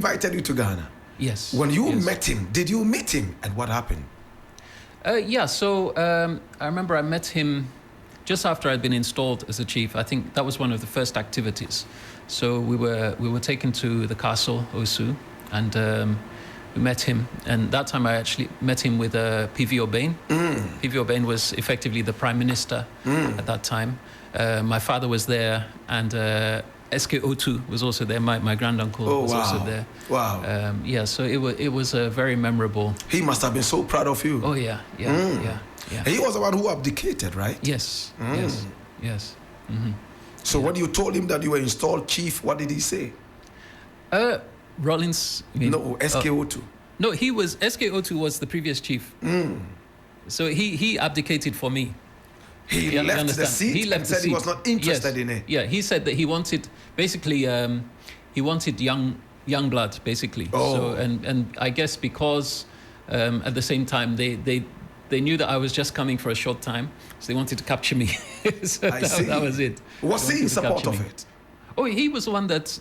invited you to Ghana. Yes. When you yes. met him, did you meet him, and what happened? So I remember I met him just after I'd been installed as a chief. I think that was one of the first activities. So we were taken to the castle, Osu, and we met him. And that time I actually met him with P.V. Obeng. P.V. Obeng was effectively the prime minister at that time. My father was there, and S.K. Otu was also there. My granduncle was also there. Wow. So it was a very memorable. He must have been so proud of you. Oh yeah. And he was the one who abdicated, right? Yes. Yes. Mm-hmm. So when you told him that you were installed chief, what did he say? Rawlings. No, S.K. Otu. No, S.K. Otu was the previous chief. So he abdicated for me. He left the seat. He said he was not interested in it. Yeah, he said that he wanted young blood, basically. Oh. So and I guess because at the same time they knew that I was just coming for a short time, so they wanted to capture me. So that was it. Was he in support of it? Oh, he was the one that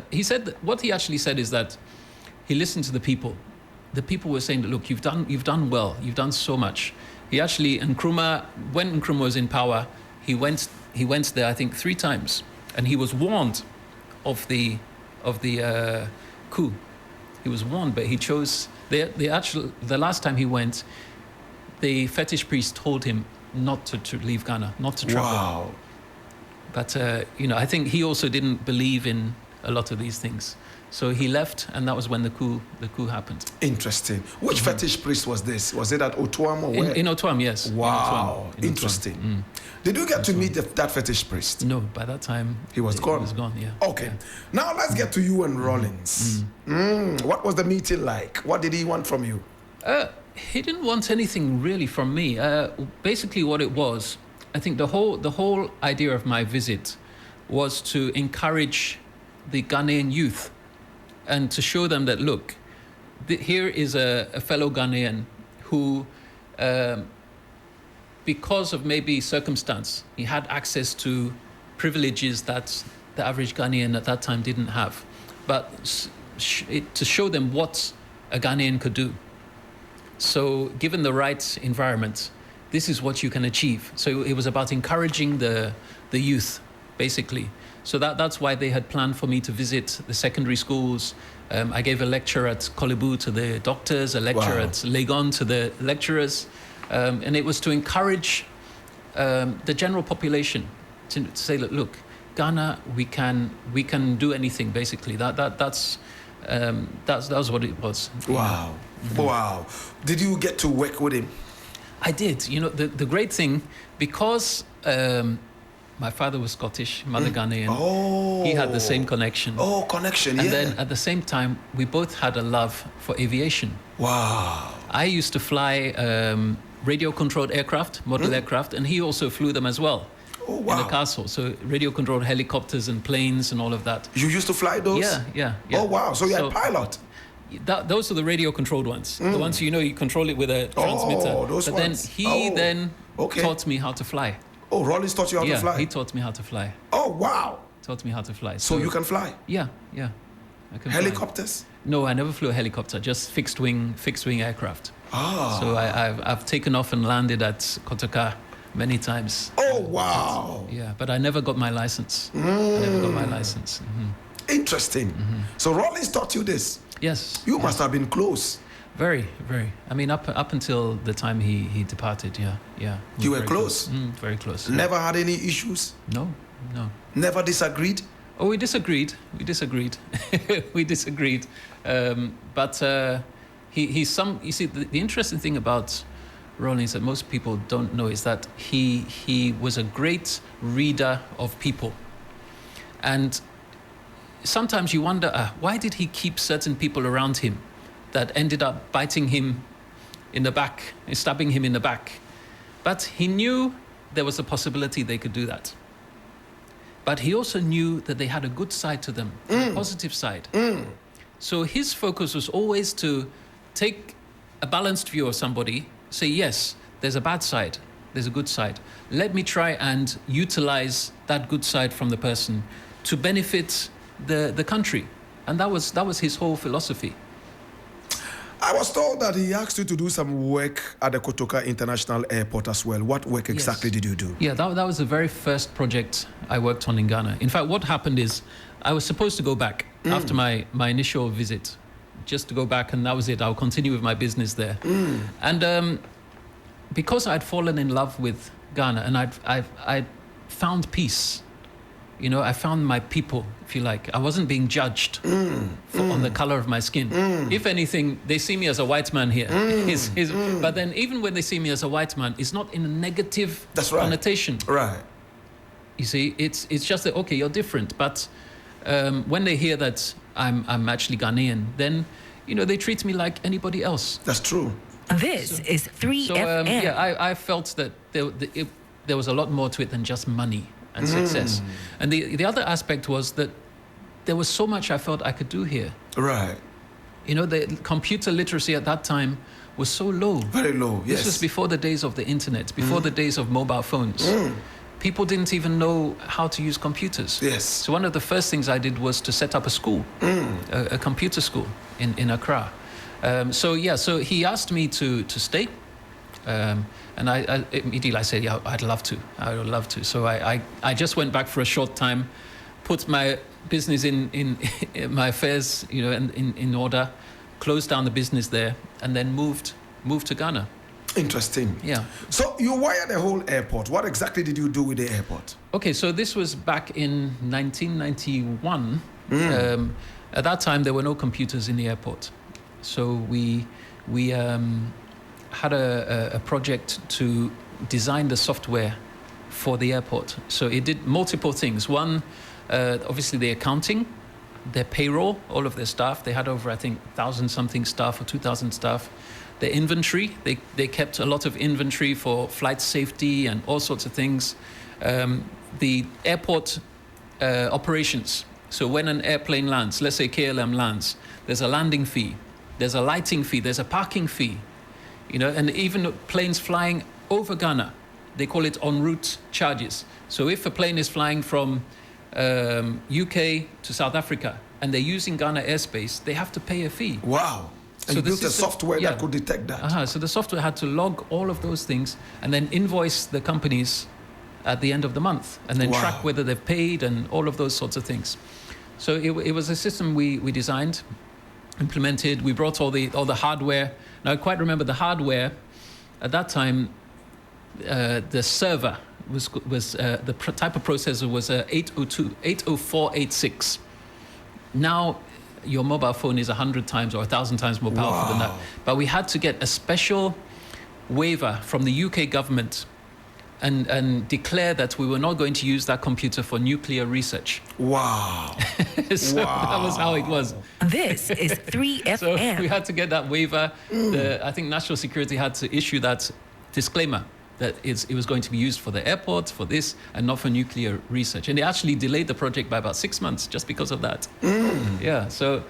he said that what he actually said is that he listened to the people. The people were saying that, look, you've done well, you've done so much. He actually, when Nkrumah was in power, he went there, I think, 3 times, and he was warned of the coup. He was warned, but he chose. The last time he went, the fetish priest told him not to leave Ghana, not to travel. Wow. But I think he also didn't believe in a lot of these things. So he left, and that was when the coup happened. Interesting. Which fetish priest was this? Was it at Otuam or where? In Otuam, yes. Wow. In Otuam. Interesting. Did you get to meet that fetish priest? No, by that time he was gone. He was gone, yeah. Okay. Yeah. Now let's get to you and Rawlings. What was the meeting like? What did he want from you? He didn't want anything really from me. Basically, what it was, I think the whole idea of my visit was to encourage the Ghanaian youth and to show them that, look, here is a fellow Ghanaian who, because of maybe circumstance, he had access to privileges that the average Ghanaian at that time didn't have. But to show them what a Ghanaian could do. So given the right environment, this is what you can achieve. So it was about encouraging the youth, basically. So that's why they had planned for me to visit the secondary schools. I gave a lecture at Kolebu to the doctors, a lecture at Legon to the lecturers. And it was to encourage the general population to say, look, Ghana, we can do anything, basically. That was what it was. Wow. Wow. Did you get to work with him? I did. The great thing, because my father was Scottish, mother Ghanaian. Oh. He had the same connection. Oh, connection, and then at the same time, we both had a love for aviation. Wow. I used to fly radio-controlled aircraft, model aircraft, and he also flew them as well. Oh, wow. In the castle. So radio-controlled helicopters and planes and all of that. You used to fly those? Yeah. Oh, wow. So you're a pilot? Those are the radio-controlled ones. The ones you control it with a transmitter. Oh, those but ones. Then he taught me how to fly. Oh, Rawlings taught you how to fly? Yeah, he taught me how to fly. Oh, wow. Taught me how to fly. So you can fly? Yeah. I can Helicopters? Fly. No, I never flew a helicopter, just fixed wing aircraft. Ah. So I've taken off and landed at Kotoka many times. Oh, wow. Yeah, but I never got my license. Interesting. So Rawlings taught you this? Yes. You must have been close. Very, very. I mean, up until the time he departed, yeah. You were close? Very close. Never had any issues? No. Never disagreed? Oh, we disagreed. But you see, the interesting thing about Rawlings that most people don't know is that he was a great reader of people. And sometimes you wonder, why did he keep certain people around him that ended up biting him in the back, stabbing him in the back? But he knew there was a possibility they could do that. But he also knew that they had a good side to them, a positive side. So his focus was always to take a balanced view of somebody, say, yes, there's a bad side, there's a good side. Let me try and utilize that good side from the person to benefit the country. And that was his whole philosophy. I was told that he asked you to do some work at the Kotoka International Airport as well. What work exactly did you do? Yeah, that was the very first project I worked on in Ghana. In fact, what happened is I was supposed to go back after my initial visit, just to go back, and that was it. I'll continue with my business there. And because I'd fallen in love with Ghana and I'd found peace, you know, I found my people, if you like. I wasn't being judged on the color of my skin. If anything, they see me as a white man here. But then even when they see me as a white man, it's not in a negative connotation. Right. You see, it's just that, okay, you're different. But when they hear that I'm actually Ghanaian, then, you know, they treat me like anybody else. That's true. This is 3FM. Yeah, I felt that there was a lot more to it than just money and success. And the other aspect was that there was so much I felt I could do here. Right. You know, the computer literacy at that time was so low. Very low, yes. This was before the days of the internet, before the days of mobile phones. People didn't even know how to use computers. Yes. So one of the first things I did was to set up a school, a computer school in Accra. So he asked me to stay. And I immediately said, yeah, I'd love to. I would love to. So I just went back for a short time, put my business in my affairs, you know, in order, closed down the business there, and then moved to Ghana. Interesting. Yeah. So you wired the whole airport. What exactly did you do with the airport? Okay, so this was back in 1991. At that time, there were no computers in the airport. So we had a project to design the software for the airport. So it did multiple things. One, obviously the accounting, their payroll, all of their staff. They had over, I think, 1,000-something staff or 2,000 staff. Their inventory, they kept a lot of inventory for flight safety and all sorts of things. The airport operations. So when an airplane lands, let's say KLM lands, there's a landing fee, there's a lighting fee, there's a parking fee. You know, and even planes flying over Ghana, they call it en route charges. So if a plane is flying from UK to South Africa and they're using Ghana airspace, they have to pay a fee. Wow. And you built a software that could detect that. So the software had to log all of those things and then invoice the companies at the end of the month and then track whether they've paid and all of those sorts of things. So it was a system we designed, implemented. We brought all the hardware. Now I quite remember the hardware. At that time, the server was the type of processor was a 80486. Now your mobile phone is 100 times or 1,000 times more powerful than that. But we had to get a special waiver from the UK government and declare that we were not going to use that computer for nuclear research. Wow. So that was how it was. This is 3FM. So we had to get that waiver. I think National Security had to issue that disclaimer that it was going to be used for the airport, for this, and not for nuclear research. And they actually delayed the project by about 6 months just because of that. Yeah, so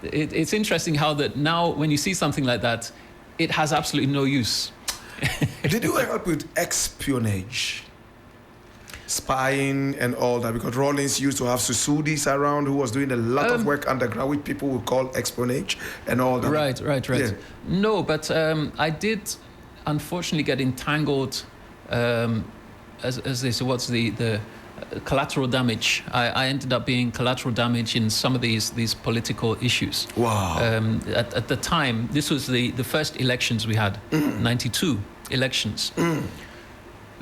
it's interesting how that now when you see something like that, it has absolutely no use. Did you help with espionage? Spying and all that? Because Rawlings used to have Susudis around who was doing a lot of work underground, which people would call espionage and all that. Right. Yeah. No, but I did unfortunately get entangled, as they say, what's the collateral damage. I ended up being collateral damage in some of these political issues. Wow. At the time, this was the first elections we had, 92 elections.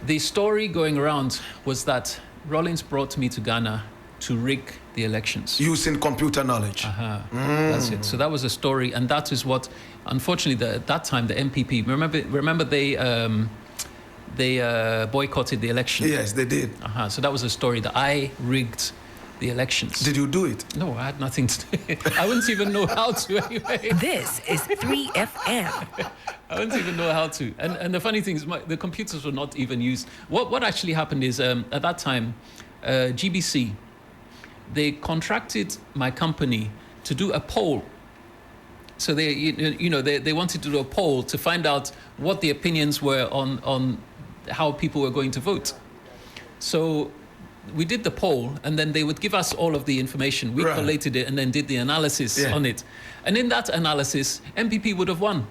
The story going around was that Rawlings brought me to Ghana to rig the elections. Using computer knowledge. That's it. So that was a story, and that is what, unfortunately, at that time, the MPP, remember they boycotted the election. Yes, they did. So that was a story that I rigged the elections. Did you do it? No, I had nothing to do. I wouldn't even know how to anyway. This is 3FM. I wouldn't even know how to. And the funny thing is, the computers were not even used. What actually happened is, at that time, GBC, they contracted my company to do a poll. So they wanted to do a poll to find out what the opinions were on how people were going to vote. So we did the poll, and then they would give us all of the information. We Right. collated it and then did the analysis Yeah. on it. And in that analysis, MPP would have won.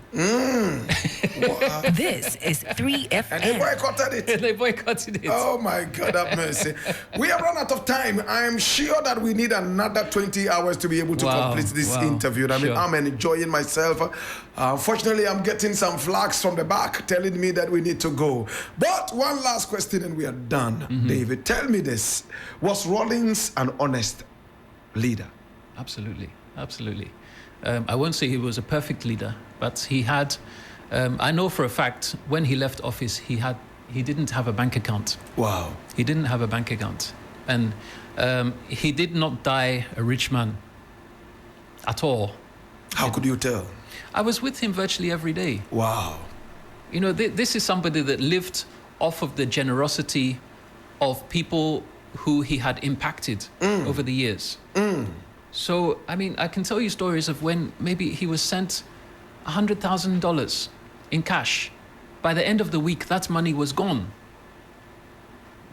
This is And they 3FM. boycotted it. They boycotted it. Oh my God, have mercy. We have run out of time. I'm sure that we need another 20 hours to be able to Wow, complete this wow, interview. I mean, sure. I'm enjoying myself. Unfortunately, I'm getting some flags from the back telling me that we need to go. But one last question and we are done. David, tell me this. Was Rawlings an honest leader? Absolutely, absolutely. I won't say he was a perfect leader, but he had. I know for a fact when he left office, he didn't have a bank account. Wow. He didn't have a bank account, and he did not die a rich man at all. How could you tell? I was with him virtually every day. Wow. You know, this is somebody that lived off of the generosity of people who he had impacted over the years. So, I mean, I can tell you stories of when maybe he was sent $100,000 in cash. By the end of the week, that money was gone.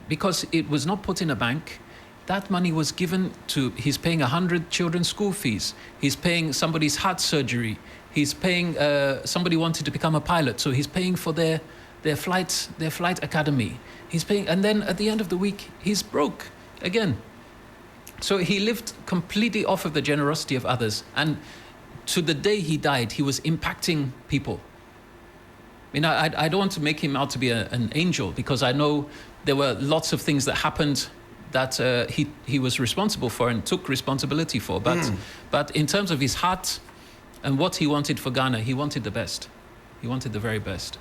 Because it was not put in a bank. That money was given to, he's paying 100 children's school fees. He's paying somebody's heart surgery. He's paying, somebody wanted to become a pilot, so he's paying for their flight academy. He's paying, and then at the end of the week, he's broke again. So he lived completely off of the generosity of others. And to the day he died, he was impacting people. I mean, I don't want to make him out to be an angel, because I know there were lots of things that happened that he was responsible for and took responsibility for. But in terms of his heart and what he wanted for Ghana, he wanted the best. He wanted the very best.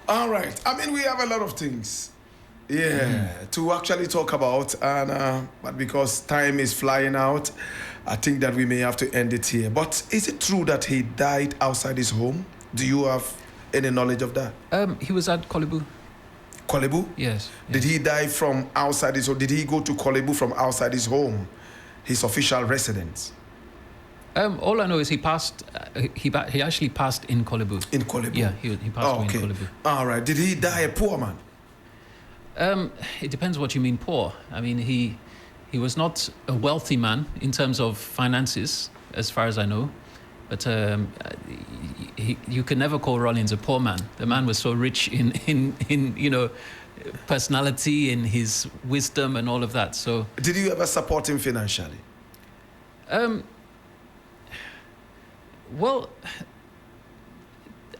All right. I mean, we have a lot of things, to actually talk about, and but because time is flying out, I think that we may have to end it here. But is it true that he died outside his home? Do you have any knowledge of that? He was at Kolebu. Kolebu? Yes. Did he die from outside his home? Did he go to Kolebu from outside his home, his official residence? All I know is he passed. He actually passed in Kolebu. In Kolebu? Yeah, he passed away in Kolebu. All right. Did he die a poor man? It depends what you mean poor. I mean, he was not a wealthy man in terms of finances, as far as I know. But you can never call Rawlings a poor man. The man was so rich in you know, personality, in his wisdom and all of that. So Did you ever support him financially? Well,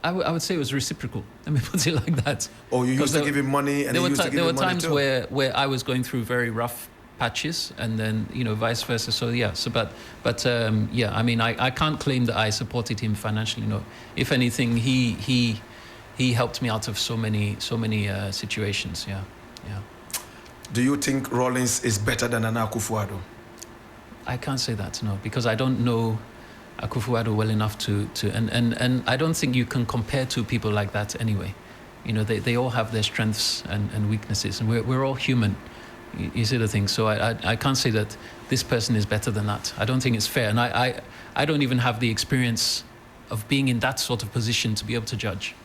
I would say it was reciprocal. Let me put it like that. Or you used to give him money and he used to give there you were money times too? where I was going through very rough patches, and then, you know, vice versa. So yeah. So but yeah. I mean, I can't claim that I supported him financially. No. If anything, he helped me out of so many situations. Yeah. Yeah. Do you think Rawlings is better than Nana Akufo-Addo? I can't say that, no, because I don't know Akufo-Addo well enough to and I don't think you can compare two people like that anyway. You know, they all have their strengths and weaknesses, and we're all human. You see the thing. So I can't say that this person is better than that. I don't think it's fair, and I don't even have the experience of being in that sort of position to be able to judge.